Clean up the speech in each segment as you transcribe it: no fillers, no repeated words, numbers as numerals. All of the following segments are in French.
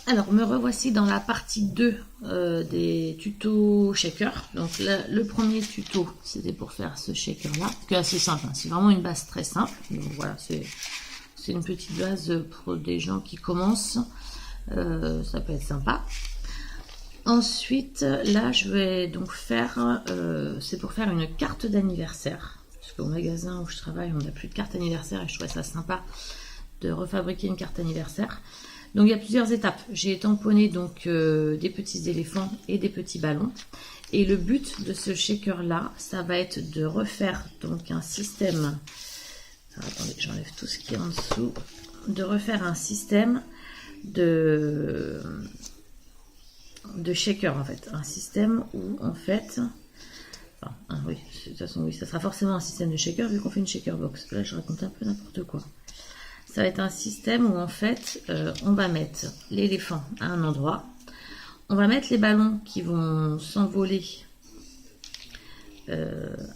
Alors, me revoici dans la partie 2 des tutos shaker. Donc, là, le premier tuto, c'était pour faire ce shaker-là, qui est assez simple. Hein. C'est vraiment une base très simple. Donc, voilà, c'est une petite base pour des gens qui commencent. Ça peut être sympa. Ensuite, là, je vais donc faire... c'est pour faire une carte d'anniversaire. Parce qu'au magasin où je travaille, on n'a plus de carte anniversaire et je trouvais ça sympa de refabriquer une carte anniversaire. Donc il y a plusieurs étapes. J'ai tamponné donc des petits éléphants et des petits ballons. Et le but de ce shaker là, ça va être de refaire donc un système. Alors, attendez, j'enlève tout ce qui est en dessous. De refaire un système de shaker en fait. Un système où en fait. Enfin, oui, de toute façon oui, ça sera forcément un système de shaker vu qu'on fait une shaker box. Là je raconte un peu n'importe quoi. Ça va être un système où en fait on va mettre l'éléphant à un endroit, on va mettre les ballons qui vont s'envoler à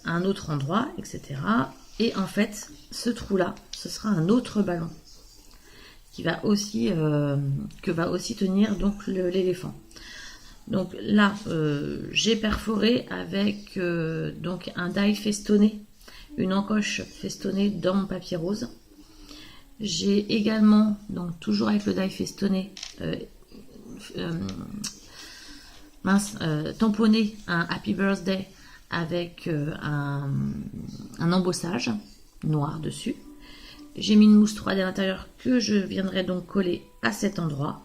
un autre endroit, etc. Et en fait ce trou là, ce sera un autre ballon qui va aussi que va aussi tenir donc l'éléphant. Donc là j'ai perforé avec donc un die festonné, une encoche festonnée dans mon papier rose. J'ai également, donc toujours avec le die festonné, tamponné un Happy Birthday avec un embossage noir dessus. J'ai mis une mousse 3D à l'intérieur que je viendrai donc coller à cet endroit.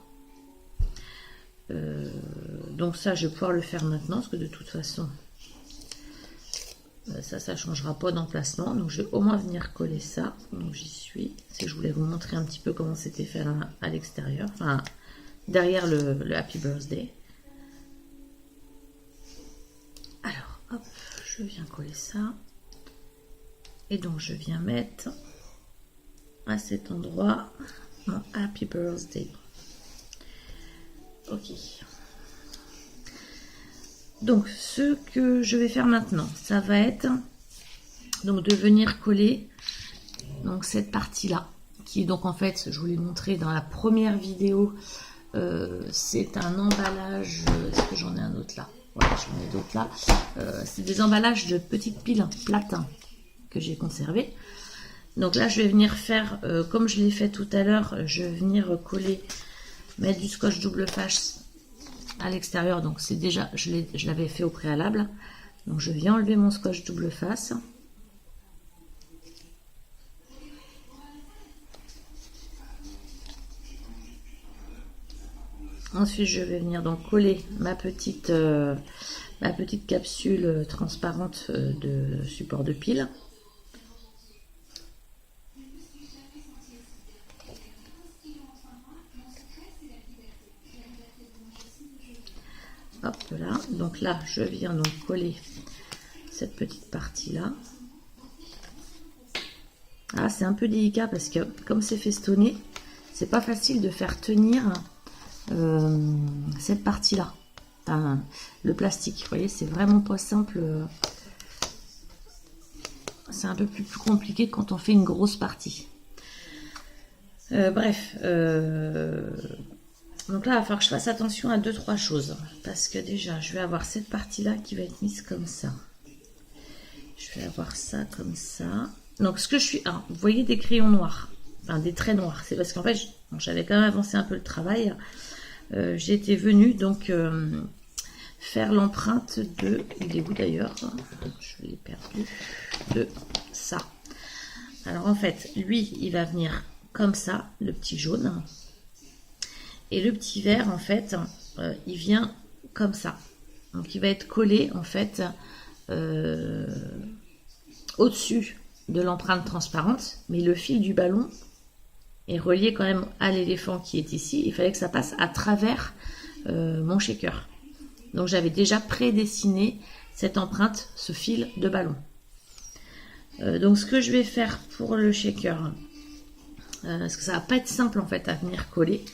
Donc ça, je vais pouvoir le faire maintenant parce que de toute façon, ça ne changera pas d'emplacement. Donc je vais au moins venir coller ça. Donc j'y suis. Je voulais vous montrer un petit peu comment c'était fait à l'extérieur. Enfin, derrière le Happy Birthday. Alors, hop, je viens coller ça. Et donc je viens mettre à cet endroit mon Happy Birthday. Ok. Donc ce que je vais faire maintenant, ça va être donc de venir coller donc cette partie là, qui est donc en fait, je vous l'ai montré dans la première vidéo, c'est un emballage, est-ce que j'en ai un autre là? Voilà, j'en ai d'autres là. C'est des emballages de petites piles platines que j'ai conservées. Donc là je vais venir faire, comme je l'ai fait tout à l'heure, je vais venir coller, mettre du scotch double face à l'extérieur. Donc c'est déjà, je l'avais fait au préalable. Donc je viens enlever mon scotch double face. Ensuite je vais venir donc coller ma petite capsule transparente de support de pile. Hop là, donc là je viens donc coller cette petite partie là. Ah, c'est un peu délicat parce que comme c'est festonné, c'est pas facile de faire tenir cette partie là, enfin, le plastique. Vous voyez, c'est vraiment pas simple. C'est un peu plus compliqué quand on fait une grosse partie. Bref. Donc là, il va falloir que je fasse attention à 2-3 choses. Parce que déjà, je vais avoir cette partie-là qui va être mise comme ça. Je vais avoir ça comme ça. Donc ce que je suis... Alors, vous voyez des crayons noirs. Enfin, des traits noirs. C'est parce qu'en fait, j'avais quand même avancé un peu le travail. J'étais venue donc faire l'empreinte de... Il est où d'ailleurs? Je l'ai perdu. De ça. Alors en fait, lui, il va venir comme ça, le petit jaune. Et le petit vert, en fait, il vient comme ça. Donc, il va être collé, en fait, au-dessus de l'empreinte transparente. Mais le fil du ballon est relié quand même à l'éléphant qui est ici. Il fallait que ça passe à travers mon shaker. Donc, j'avais déjà prédessiné cette empreinte, ce fil de ballon. Donc, ce que je vais faire pour le shaker, parce que ça va pas être simple, en fait, à venir coller.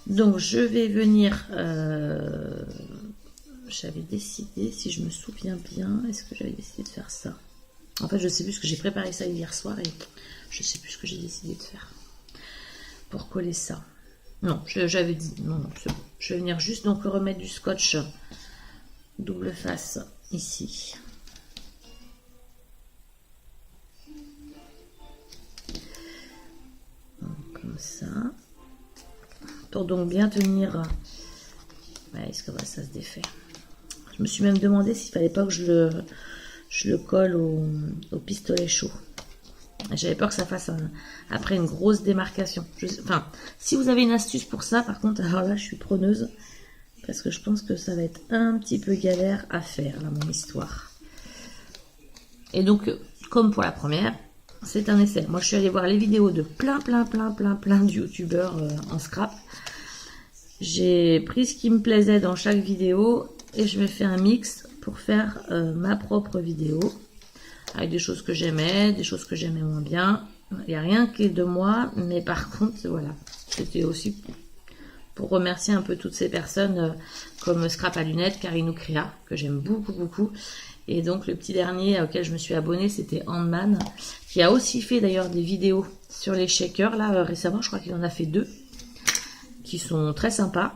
Donc je vais venir, j'avais décidé, si je me souviens bien, est-ce que j'avais décidé de faire ça? En fait je sais plus ce que j'ai préparé ça hier soir et je sais plus ce que j'ai décidé de faire pour coller ça. Non, j'avais dit, non, non, c'est bon. Je vais venir juste donc remettre du scotch double face ici. Donc, comme ça. Pour donc bien tenir. Ouais, est-ce que ça se défait? Je me suis même demandé s'il fallait pas que je le colle au pistolet chaud. J'avais peur que ça fasse après une grosse démarcation. Enfin, si vous avez une astuce pour ça, par contre, alors là, je suis preneuse. Parce que je pense que ça va être un petit peu galère à faire, là, mon histoire. Et donc, comme pour la première, c'est un essai. Moi, je suis allée voir les vidéos de plein de youtubeurs en scrap. J'ai pris ce qui me plaisait dans chaque vidéo et je vais faire un mix pour faire ma propre vidéo. Avec des choses que j'aimais, des choses que j'aimais moins bien. Il n'y a rien qui est de moi, mais par contre, voilà. C'était aussi pour remercier un peu toutes ces personnes comme Scrap à lunettes, Karine Créa, que j'aime beaucoup. Et donc le petit dernier auquel je me suis abonnée, c'était Handman, qui a aussi fait d'ailleurs des vidéos sur les shakers. Là, récemment, je crois qu'il en a fait 2, qui sont très sympas.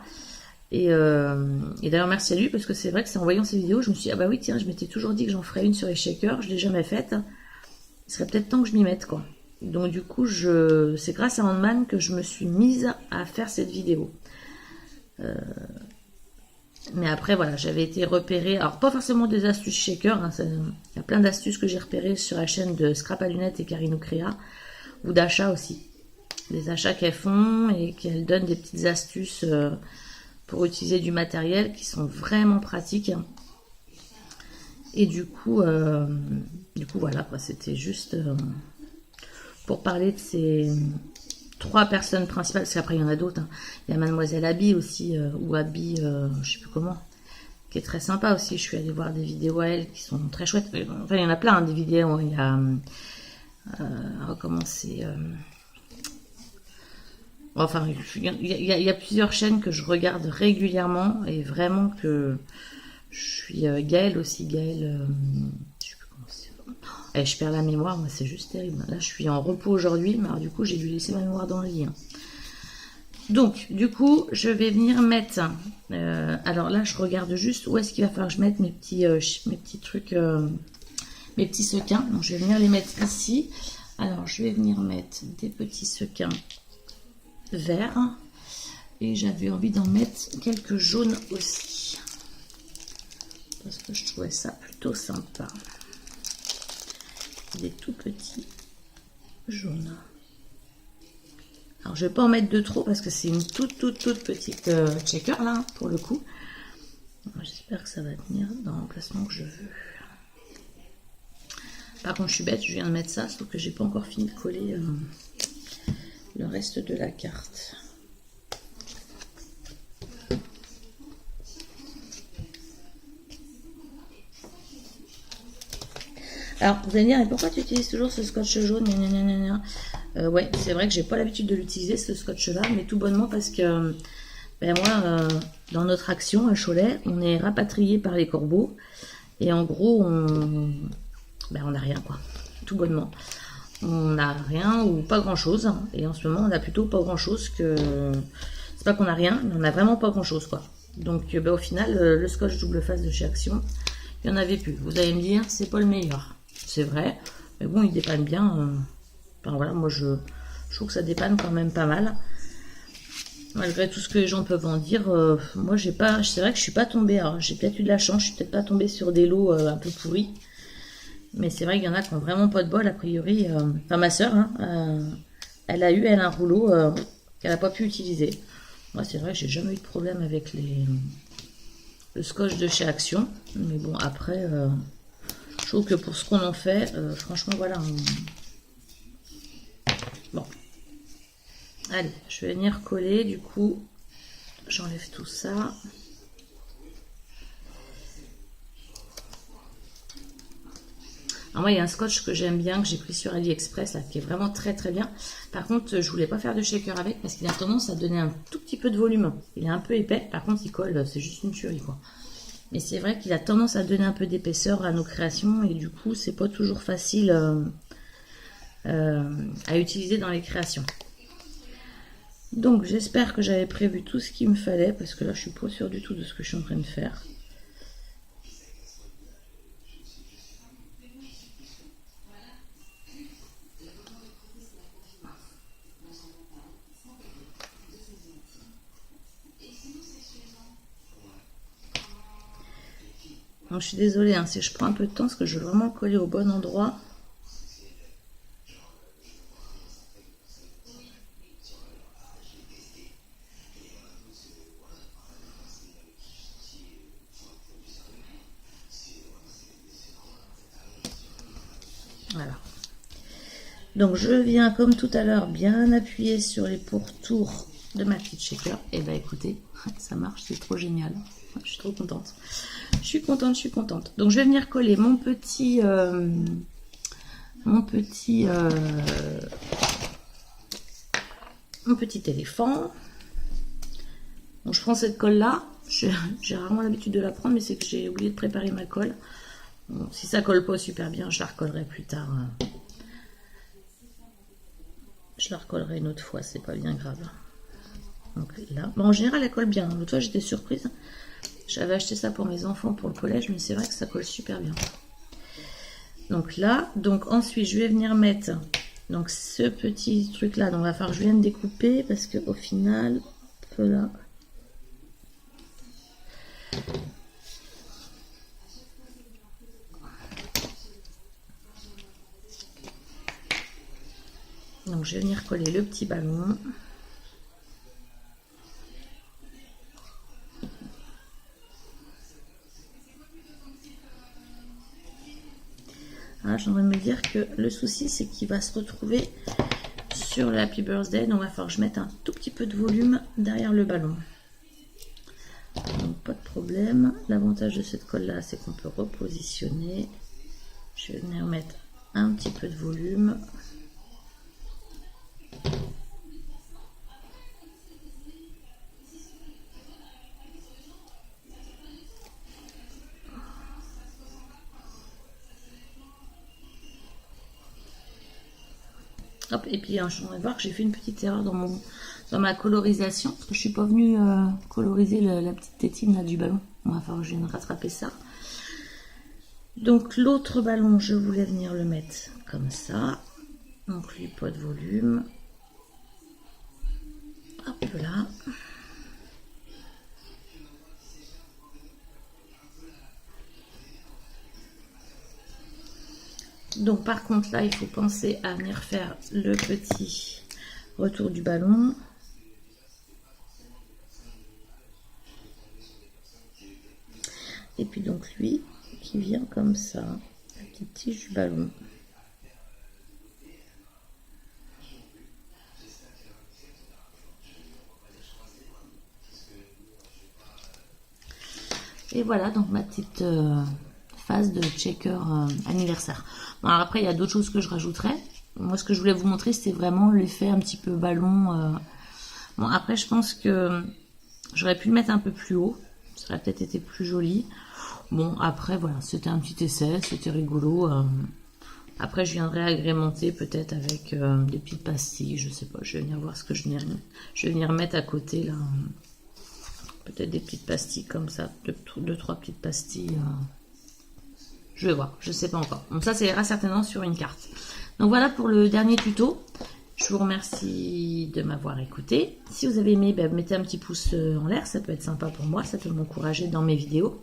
Et d'ailleurs, merci à lui, parce que c'est vrai que c'est en voyant ces vidéos, je me suis dit, ah bah oui, tiens, je m'étais toujours dit que j'en ferais une sur les shakers, je l'ai jamais faite. Il serait peut-être temps que je m'y mette, quoi. Donc du coup, c'est grâce à Handman que je me suis mise à faire cette vidéo. Mais après, voilà, j'avais été repérée, alors pas forcément des astuces shaker, hein, il y a plein d'astuces que j'ai repérées sur la chaîne de Scrap à lunettes et Karine Créa, ou d'achats aussi. Des achats qu'elles font et qu'elles donnent des petites astuces pour utiliser du matériel qui sont vraiment pratiques. Et du coup voilà, c'était juste pour parler de ces 3 personnes principales, parce qu'après il y en a d'autres. Hein. Il y a Mademoiselle Abby aussi, ou Abby, je sais plus comment, qui est très sympa aussi. Je suis allée voir des vidéos à elle qui sont très chouettes. Enfin, il y en a plein, hein, des vidéos. Il y a recommencer. Enfin, il y a plusieurs chaînes que je regarde régulièrement et vraiment que je suis Gaëlle aussi. Gaëlle, je sais plus comment c'est. Je perds la mémoire, moi c'est juste terrible. Là je suis en repos aujourd'hui, mais alors, du coup j'ai dû laisser ma mémoire dans le lit. Hein. Donc du coup je vais venir mettre. Alors là je regarde juste où est-ce qu'il va falloir que je mette mes petits trucs, mes petits sequins. Donc je vais venir les mettre ici. Alors je vais venir mettre des petits sequins vert et j'avais envie d'en mettre quelques jaunes aussi parce que je trouvais ça plutôt sympa, des tout petits jaunes. Alors je vais pas en mettre de trop parce que c'est une toute petite shaker là pour le coup. J'espère que ça va tenir dans l'emplacement que je veux. Par contre je suis bête, je viens de mettre ça sauf que j'ai pas encore fini de coller le reste de la carte. Alors vous allez me dire, mais pourquoi tu utilises toujours ce scotch jaune? Ouais, c'est vrai que j'ai pas l'habitude de l'utiliser ce scotch là, mais tout bonnement parce que moi dans notre action à Cholet, on est rapatrié par les corbeaux et en gros on n'a rien quoi, tout bonnement. On n'a rien ou pas grand chose. Et en ce moment, on a plutôt pas grand chose que. C'est pas qu'on a rien, mais on a vraiment pas grand chose quoi. Donc au final, le scotch double face de chez Action, il n'y en avait plus. Vous allez me dire, c'est pas le meilleur. C'est vrai, mais bon, il dépanne bien. Enfin voilà, moi je trouve que ça dépanne quand même pas mal. Malgré tout ce que les gens peuvent en dire, moi j'ai pas. C'est vrai que je suis pas tombée. J'ai peut-être eu de la chance, je suis peut-être pas tombée sur des lots un peu pourris. Mais c'est vrai qu'il y en a qui n'ont vraiment pas de bol, a priori. Enfin, ma soeur, hein, elle a eu, un rouleau qu'elle n'a pas pu utiliser. Moi, c'est vrai que j'ai jamais eu de problème avec le scotch de chez Action. Mais bon, après, je trouve que pour ce qu'on en fait, franchement, voilà. Bon. Allez, je vais venir coller, du coup, j'enlève tout ça. Alors moi, il y a un scotch que j'aime bien, que j'ai pris sur AliExpress, là, qui est vraiment très bien. Par contre, je voulais pas faire de shaker avec, parce qu'il a tendance à donner un tout petit peu de volume. Il est un peu épais, par contre, il colle, c'est juste une tuerie, quoi. Mais c'est vrai qu'il a tendance à donner un peu d'épaisseur à nos créations, et du coup, c'est pas toujours facile à utiliser dans les créations. Donc j'espère que j'avais prévu tout ce qu'il me fallait, parce que là je suis pas sûre du tout de ce que je suis en train de faire. Donc, je suis désolée hein, si je prends un peu de temps, parce que je veux vraiment le coller au bon endroit. Voilà. Donc je viens comme tout à l'heure bien appuyer sur les pourtours de ma petite shaker. Et bah écoutez, ça marche, c'est trop génial. Je suis trop contente. Je suis contente, je suis contente. Donc je vais venir coller mon petit éléphant. Donc je prends cette colle là. J'ai rarement l'habitude de la prendre, mais c'est que j'ai oublié de préparer ma colle. Bon, si ça colle pas super bien, je la recollerai plus tard. Je la recollerai une autre fois, c'est pas bien grave. Donc là, bon, en général, elle colle bien. L'autre fois, j'étais surprise. J'avais acheté ça pour mes enfants pour le collège, mais c'est vrai que ça colle super bien. Donc là, donc ensuite, je vais venir mettre donc ce petit truc là. Donc, il va falloir que je vienne découper parce que au final, là. Donc je vais venir coller le petit ballon. Ah, j'ai envie de me dire que le souci c'est qu'il va se retrouver sur le Happy Birthday. Donc il va falloir que je mette un tout petit peu de volume derrière le ballon. Donc pas de problème. L'avantage de cette colle là, c'est qu'on peut repositionner. Je vais venir mettre un petit peu de volume. Hop, et puis je vais voir que j'ai fait une petite erreur dans ma colorisation, parce que je suis pas venue coloriser la petite tétine là, du ballon. On va falloir que je vienne rattraper ça. Donc l'autre ballon, je voulais venir le mettre comme ça. Donc lui, pas de volume. Hop là. Donc par contre là, il faut penser à venir faire le petit retour du ballon. Et puis donc lui qui vient comme ça, la petite tige du ballon. Et voilà donc ma petite phase de checker anniversaire. Bon, alors après il y a d'autres choses que je rajouterai. Moi ce que je voulais vous montrer c'était vraiment l'effet un petit peu ballon. Bon après je pense que j'aurais pu le mettre un peu plus haut. Ça aurait peut-être été plus joli. Bon après voilà, c'était un petit essai, c'était rigolo. Après je viendrai agrémenter peut-être avec des petites pastilles, je sais pas, je vais venir voir ce que je vais venir mettre à côté là. Peut-être des petites pastilles comme ça, deux, trois petites pastilles. Je vais voir, je sais pas encore. Donc ça ira certainement sur une carte. Donc voilà pour le dernier tuto. Je vous remercie de m'avoir écouté. Si vous avez aimé, mettez un petit pouce en l'air, ça peut être sympa pour moi, ça peut m'encourager dans mes vidéos.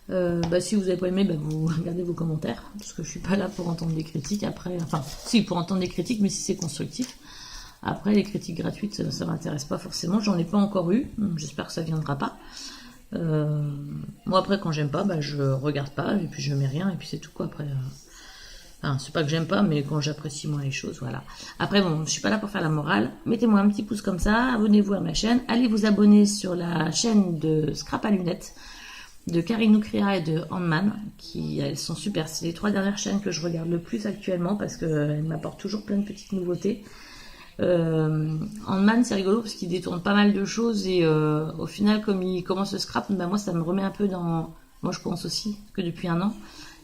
Si vous n'avez pas aimé, vous regardez vos commentaires, parce que je suis pas là pour entendre des critiques après. Enfin, si, pour entendre des critiques, mais si c'est constructif. Après, les critiques gratuites, ça m'intéresse pas forcément. J'en ai pas encore eu. J'espère que ça viendra pas. Moi, après, quand j'aime pas, je regarde pas et puis je mets rien et puis c'est tout quoi. Après, enfin, c'est pas que j'aime pas, mais quand j'apprécie moins les choses, voilà. Après, bon, je suis pas là pour faire la morale. Mettez-moi un petit pouce comme ça, abonnez-vous à ma chaîne, allez vous abonner sur la chaîne de Scrap à lunettes de Karine Oukria et de Handman, elles sont super. C'est les 3 dernières chaînes que je regarde le plus actuellement parce qu'elles m'apportent toujours plein de petites nouveautés. Handman c'est rigolo parce qu'il détourne pas mal de choses et au final comme il commence le scrap, moi ça me remet un peu dans... Moi je pense aussi que depuis un an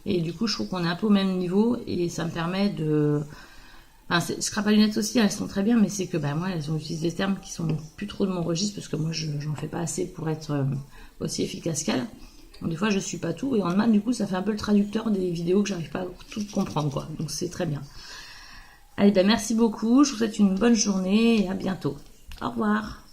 et du coup je trouve qu'on est un peu au même niveau et ça me permet Enfin, Scrap à lunettes aussi, elles sont très bien, mais c'est que moi, elles ont utilisé des termes qui sont plus trop de mon registre, parce que moi, j'en fais pas assez pour être aussi efficace qu'elles. Donc, des fois, je suis pas tout, et en man, du coup, ça fait un peu le traducteur des vidéos que j'arrive pas à tout comprendre, quoi. Donc, c'est très bien. Allez, merci beaucoup, je vous souhaite une bonne journée, et à bientôt. Au revoir.